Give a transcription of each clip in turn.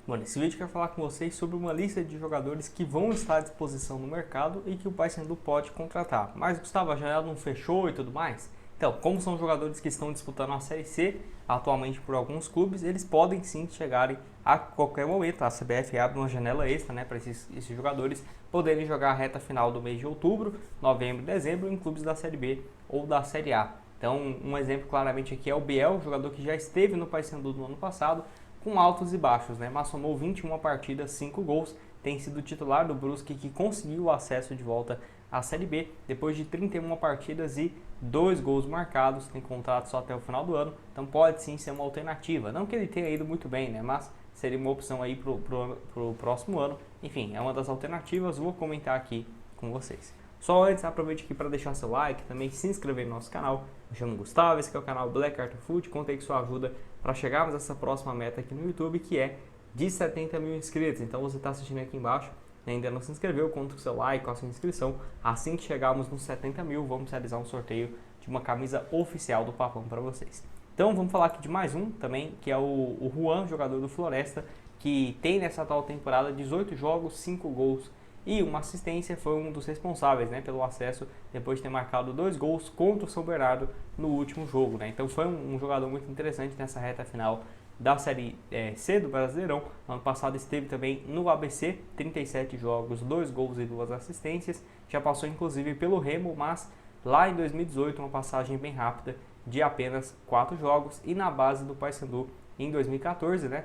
Bom, nesse vídeo eu quero falar com vocês sobre uma lista de jogadores que vão estar à disposição no mercado e que o Paysandu pode contratar. Mas, Gustavo, a janela não fechou e tudo mais? Então, como são jogadores que estão disputando a Série C, atualmente por alguns clubes, eles podem sim chegarem a qualquer momento. A CBF abre uma janela extra, né, para esses jogadores poderem jogar a reta final do mês de outubro, novembro e dezembro em clubes da Série B ou da Série A. Então, um exemplo claramente aqui é o Biel, jogador que já esteve no Paysandu no ano passado, com altos e baixos, né? Mas somou 21 partidas, 5 gols, tem sido titular do Brusque, que conseguiu o acesso de volta à Série B depois de 31 partidas e 2 gols marcados, tem contrato só até o final do ano, então pode sim ser uma alternativa. Não que ele tenha ido muito bem, né? Mas seria uma opção aí pro próximo ano. Enfim, é uma das alternativas, vou comentar aqui com vocês. Só antes, aproveite aqui para deixar seu like, também se inscrever no nosso canal. Me chamo Gustavo, esse aqui é o canal Black Art Foot, contei com sua ajuda para chegarmos a essa próxima meta aqui no YouTube, que é de 70 mil inscritos. Então você está assistindo aqui embaixo e ainda não se inscreveu, conta com seu like, com a sua inscrição. Assim que chegarmos nos 70 mil, vamos realizar um sorteio de uma camisa oficial do Papão para vocês. Então vamos falar aqui de mais um também, que é o Juan, jogador do Floresta, que tem nessa atual temporada 18 jogos, 5 gols e uma assistência. Foi um dos responsáveis, né, pelo acesso depois de ter marcado 2 gols contra o São Bernardo no último jogo, né? Então foi um jogador muito interessante nessa reta final da Série C do Brasileirão. Ano passado esteve também no ABC, 37 jogos, 2 gols e 2 assistências. Já passou inclusive pelo Remo, mas lá em 2018 uma passagem bem rápida de apenas 4 jogos, e na base do Paysandu em 2014, né?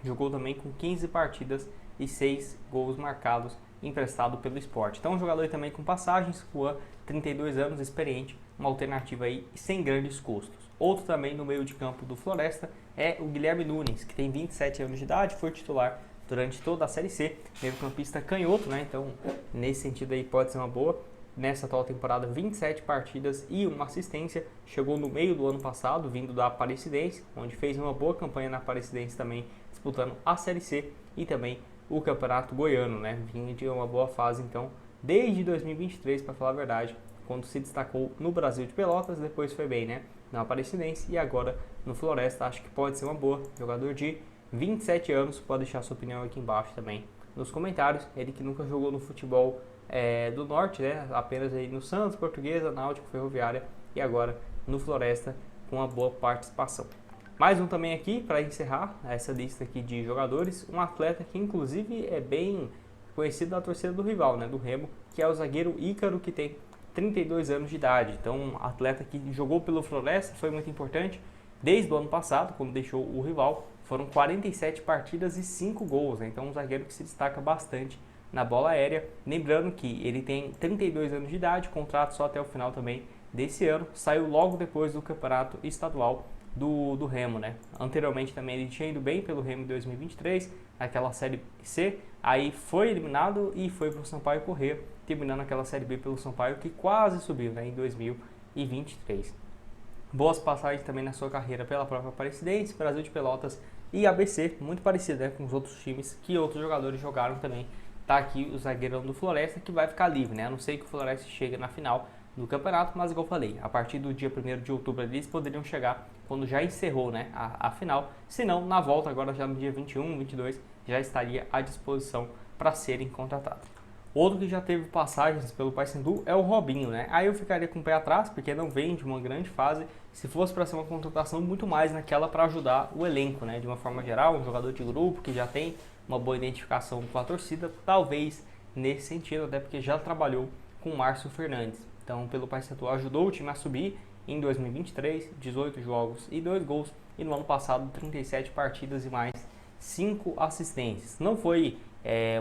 Jogou também com 15 partidas e 6 gols marcados, emprestado pelo Sport. Então um jogador também com passagens, Juan, 32 anos, experiente, uma alternativa aí sem grandes custos. Outro também no meio de campo do Floresta é o Guilherme Nunes, que tem 27 anos de idade, foi titular durante toda a Série C, meio campista canhoto, né? Então nesse sentido aí pode ser uma boa. Nessa atual temporada, 27 partidas e uma assistência. Chegou no meio do ano passado, vindo da Aparecidense, onde fez uma boa campanha na Aparecidense também, disputando a Série C e também o Campeonato Goiano, né? Vinha de uma boa fase, então, desde 2023, para falar a verdade, quando se destacou no Brasil de Pelotas, depois foi bem, né, na Aparecidense e agora no Floresta. Acho que pode ser uma boa. Jogador de 27 anos, pode deixar sua opinião aqui embaixo também nos comentários. Ele que nunca jogou no futebol do Norte, né, apenas aí no Santos, Portuguesa, Náutico, Ferroviária e agora no Floresta com uma boa participação. Mais um também aqui para encerrar essa lista aqui de jogadores, um atleta que inclusive é bem conhecido da torcida do rival, né, do Remo, que é o zagueiro Ícaro, que tem 32 anos de idade. Então, um atleta que jogou pelo Floresta, foi muito importante desde o ano passado, quando deixou o rival. Foram 47 partidas e 5 gols, né? Então um zagueiro que se destaca bastante na bola aérea. Lembrando que ele tem 32 anos de idade, contrato só até o final também desse ano. Saiu logo depois do campeonato estadual do Remo, né? Anteriormente também ele tinha ido bem pelo Remo em 2023, naquela Série C. Aí foi eliminado e foi para o Sampaio Corrêa, terminando aquela Série B pelo Sampaio, que quase subiu, né, em 2023. Boas passagens também na sua carreira pela própria Aparecidense, Brasil de Pelotas e ABC, muito parecido, né, com os outros times que outros jogadores jogaram também. Tá aqui o zagueirão do Floresta, que vai ficar livre, né? A não sei que o Floresta chegue na final do campeonato, mas igual eu falei, a partir do dia 1º de outubro eles poderiam chegar quando já encerrou, né, a final. Se não, na volta agora já no dia 21, 22, já estaria à disposição para serem contratados. Outro que já teve passagens pelo Paysandu é o Robinho, né? Aí eu ficaria com o pé atrás, porque não vem de uma grande fase. Se fosse para ser uma contratação muito mais naquela para ajudar o elenco, né? De uma forma geral, um jogador de grupo que já tem uma boa identificação com a torcida, talvez nesse sentido, até porque já trabalhou com o Márcio Fernandes. Então, pelo Paysandu, ajudou o time a subir em 2023, 18 jogos e 2 gols. E no ano passado, 37 partidas e mais 5 assistências. Não foi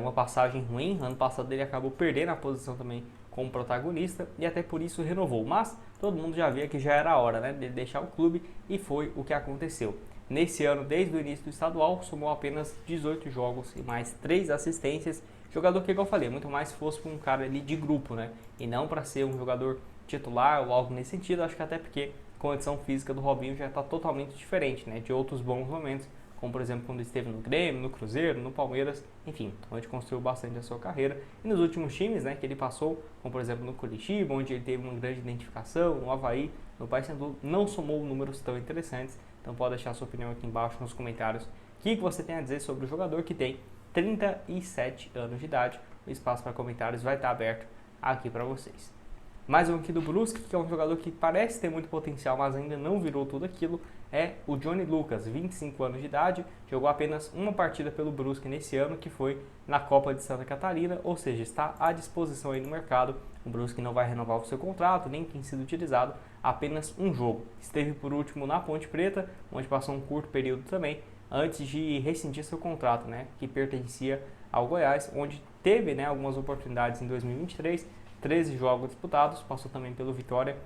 uma passagem ruim. Ano passado ele acabou perdendo a posição também como protagonista e até por isso renovou. Mas todo mundo já via que já era a hora, né, de deixar o clube, e foi o que aconteceu. Nesse ano, desde o início do estadual, somou apenas 18 jogos e mais 3 assistências. Jogador que, igual eu falei, muito mais fosse para um cara ali de grupo, né, e não para ser um jogador titular ou algo nesse sentido. Acho que até porque a condição física do Robinho já está totalmente diferente, né, de outros bons momentos, como por exemplo quando esteve no Grêmio, no Cruzeiro, no Palmeiras, enfim, onde construiu bastante a sua carreira. E nos últimos times, né, que ele passou, como por exemplo no Curitiba, onde ele teve uma grande identificação, no Avaí, no Paysandu, não somou números tão interessantes. Então pode deixar a sua opinião aqui embaixo nos comentários, que você tem a dizer sobre o jogador que tem 37 anos de idade. O espaço para comentários vai estar aberto aqui para vocês. Mais um aqui do Brusque, que é um jogador que parece ter muito potencial, mas ainda não virou tudo aquilo, é o Johnny Lucas, 25 anos de idade, jogou apenas uma partida pelo Brusque nesse ano, que foi na Copa de Santa Catarina, ou seja, está à disposição aí no mercado. O Brusque não vai renovar o seu contrato, nem tem sido utilizado, apenas um jogo. Esteve por último na Ponte Preta, onde passou um curto período também, antes de rescindir seu contrato, né, que pertencia ao Goiás, onde teve, né, algumas oportunidades em 2023, 13 jogos disputados, passou também pelo Vitória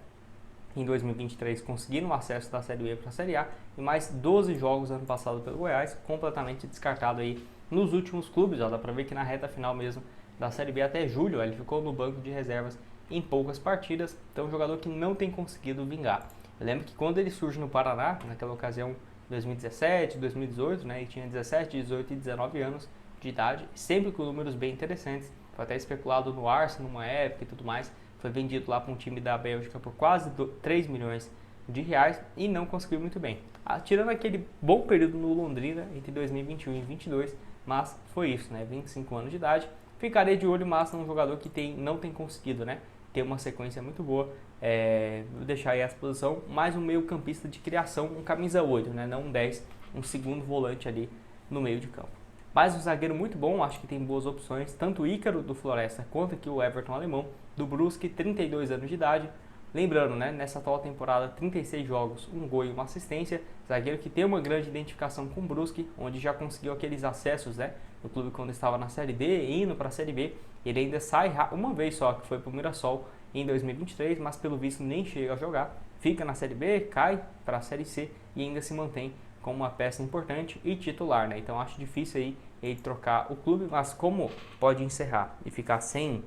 em 2023, conseguindo o acesso da Série B para a Série A, e mais 12 jogos ano passado pelo Goiás, completamente descartado aí nos últimos clubes. Ó, dá para ver que na reta final mesmo da Série B até julho, ó, ele ficou no banco de reservas em poucas partidas, então é um jogador que não tem conseguido vingar. Eu lembro que quando ele surge no Paraná, naquela ocasião 2017, 2018, né, ele tinha 17, 18 e 19 anos de idade, sempre com números bem interessantes. Foi até especulado no Arsenal numa época e tudo mais. Foi vendido lá para um time da Bélgica por quase 3 milhões de reais e não conseguiu muito bem. Tirando aquele bom período no Londrina entre 2021 e 2022, mas foi isso, né? 25 anos de idade. Ficarei de olho massa num jogador que não tem conseguido, né, ter uma sequência muito boa. Vou deixar aí essa posição, mais um meio campista de criação, um camisa 8, né, não um 10, um segundo volante ali no meio de campo. Mas um zagueiro muito bom, acho que tem boas opções, tanto o Ícaro do Floresta quanto aqui o Everton alemão do Brusque, 32 anos de idade. Lembrando, né, nessa atual temporada, 36 jogos, um gol e uma assistência. Zagueiro que tem uma grande identificação com o Brusque, onde já conseguiu aqueles acessos, né, no clube quando estava na Série D, indo para a Série B. Ele ainda sai uma vez só, que foi para o Mirassol em 2023, mas pelo visto nem chega a jogar. Fica na Série B, cai para a Série C e ainda se mantém como uma peça importante e titular, né? Então acho difícil aí ele trocar o clube, mas como pode encerrar e ficar sem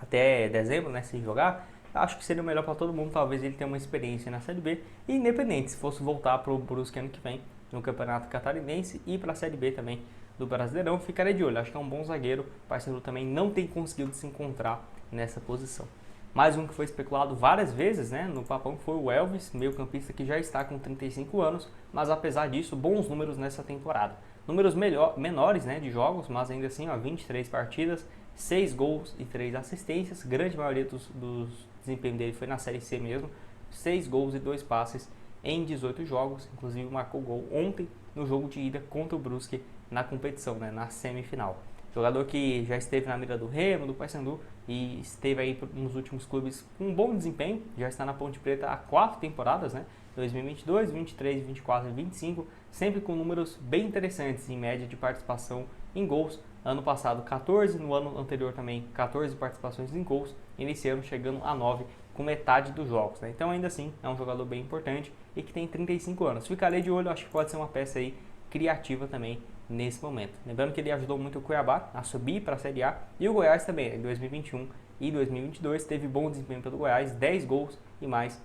até dezembro, né, sem jogar, acho que seria o melhor para todo mundo. Talvez ele tenha uma experiência na Série B e independente se fosse voltar para o Brusque ano que vem no Campeonato Catarinense e para a Série B também do Brasileirão, ficaria de olho. Acho que é um bom zagueiro. O Paysandu também não tem conseguido se encontrar nessa posição. Mais um que foi especulado várias vezes, né, no papão foi o Elvis, meio campista que já está com 35 anos, mas apesar disso, bons números nessa temporada. Números menores, né, de jogos, mas ainda assim, ó, 23 partidas, 6 gols e 3 assistências. Grande maioria dos desempenho dele foi na Série C mesmo. 6 gols e 2 passes em 18 jogos, inclusive marcou gol ontem no jogo de ida contra o Brusque na competição, né, na semifinal. Jogador que já esteve na mira do Remo, do Paysandu e esteve aí nos últimos clubes com um bom desempenho. Já está na Ponte Preta há 4 temporadas, né? 2022, 23, 24 e 25, sempre com números bem interessantes em média de participação em gols. Ano passado 14, no ano anterior também 14 participações em gols, e nesse ano chegando a 9 com metade dos jogos, né? Então ainda assim é um jogador bem importante e que tem 35 anos. Ficarei de olho, acho que pode ser uma peça aí criativa também nesse momento. Lembrando que ele ajudou muito o Cuiabá a subir para a Série A e o Goiás também, em 2021 e 2022 teve bom desempenho pelo Goiás, 10 gols e mais,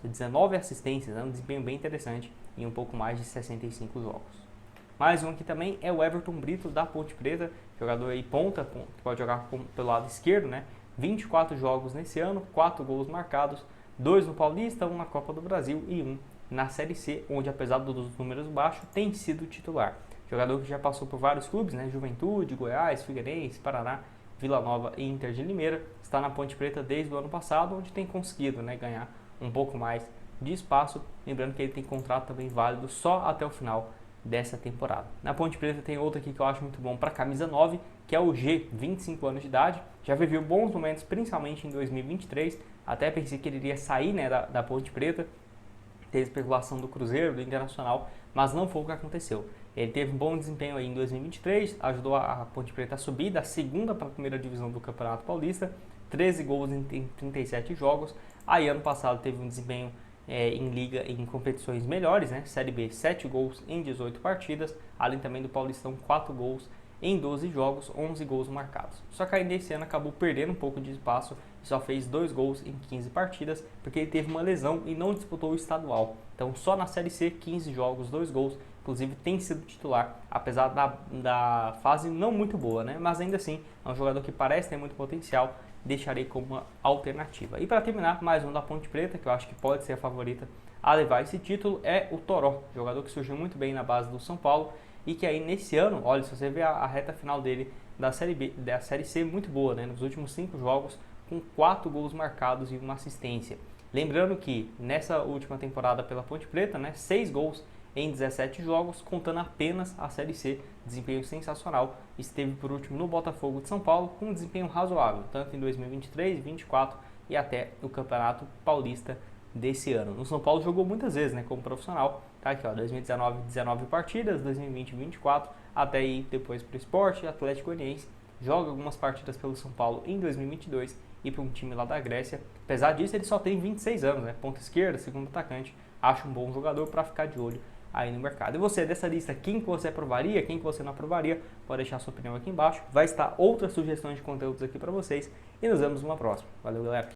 19 assistências, né? Um desempenho bem interessante em um pouco mais de 65 jogos. Mais um aqui também é o Everton Brito da Ponte Preta, jogador aí ponta, que pode jogar pelo lado esquerdo, né? 24 jogos nesse ano, 4 gols marcados, 2 no Paulista, 1 na Copa do Brasil e 1 na Série C, onde apesar dos números baixos, tem sido titular. Jogador que já passou por vários clubes, né? Juventude, Goiás, Figueirense, Paraná, Vila Nova e Inter de Limeira. Está na Ponte Preta desde o ano passado, onde tem conseguido, né, ganhar um pouco mais de espaço. Lembrando que ele tem contrato também válido só até o final dessa temporada. Na Ponte Preta tem outro aqui que eu acho muito bom para camisa 9, que é o G, 25 anos de idade. Já viveu bons momentos, principalmente em 2023. Até pensei que ele iria sair, né, da Ponte Preta. Teve especulação do Cruzeiro, do Internacional, mas não foi o que aconteceu. Ele teve um bom desempenho aí em 2023, ajudou a Ponte Preta a subir da segunda para a primeira divisão do Campeonato Paulista, 13 gols em 37 jogos. Aí ano passado teve um desempenho em liga, em competições melhores, né? Série B, 7 gols em 18 partidas, além também do Paulistão, 4 gols em 12 jogos, 11 gols marcados. Só que aí nesse ano acabou perdendo um pouco de espaço e só fez 2 gols em 15 partidas, porque ele teve uma lesão e não disputou o estadual. Então só na Série C, 15 jogos, 2 gols, inclusive tem sido titular, apesar da fase não muito boa, né? Mas ainda assim, é um jogador que parece ter muito potencial, deixarei como uma alternativa. E para terminar, mais um da Ponte Preta, que eu acho que pode ser a favorita a levar esse título é o Toró, jogador que surgiu muito bem na base do São Paulo e que aí nesse ano, olha, se você ver a reta final dele da Série B, da Série C, muito boa, né? Nos últimos 5 jogos, com 4 gols marcados e uma assistência. Lembrando que nessa última temporada pela Ponte Preta, né, 6 gols em 17 jogos, contando apenas a Série C, desempenho sensacional. Esteve por último no Botafogo de São Paulo com um desempenho razoável, tanto em 2023, 2024 e até o Campeonato Paulista desse ano. No São Paulo jogou muitas vezes, né, como profissional. Tá aqui, ó, 2019, 19 partidas, 2020, 24, até ir depois para o Sport, Atlético Goianiense. Joga algumas partidas pelo São Paulo em 2022 e para um time lá da Grécia. Apesar disso, ele só tem 26 anos, né? Ponta esquerda, segundo atacante. Acho um bom jogador para ficar de olho aí no mercado. E você, dessa lista, quem que você aprovaria, quem que você não aprovaria? Pode deixar sua opinião aqui embaixo. Vai estar outras sugestões de conteúdos aqui para vocês e nos vemos numa próxima. Valeu, galera!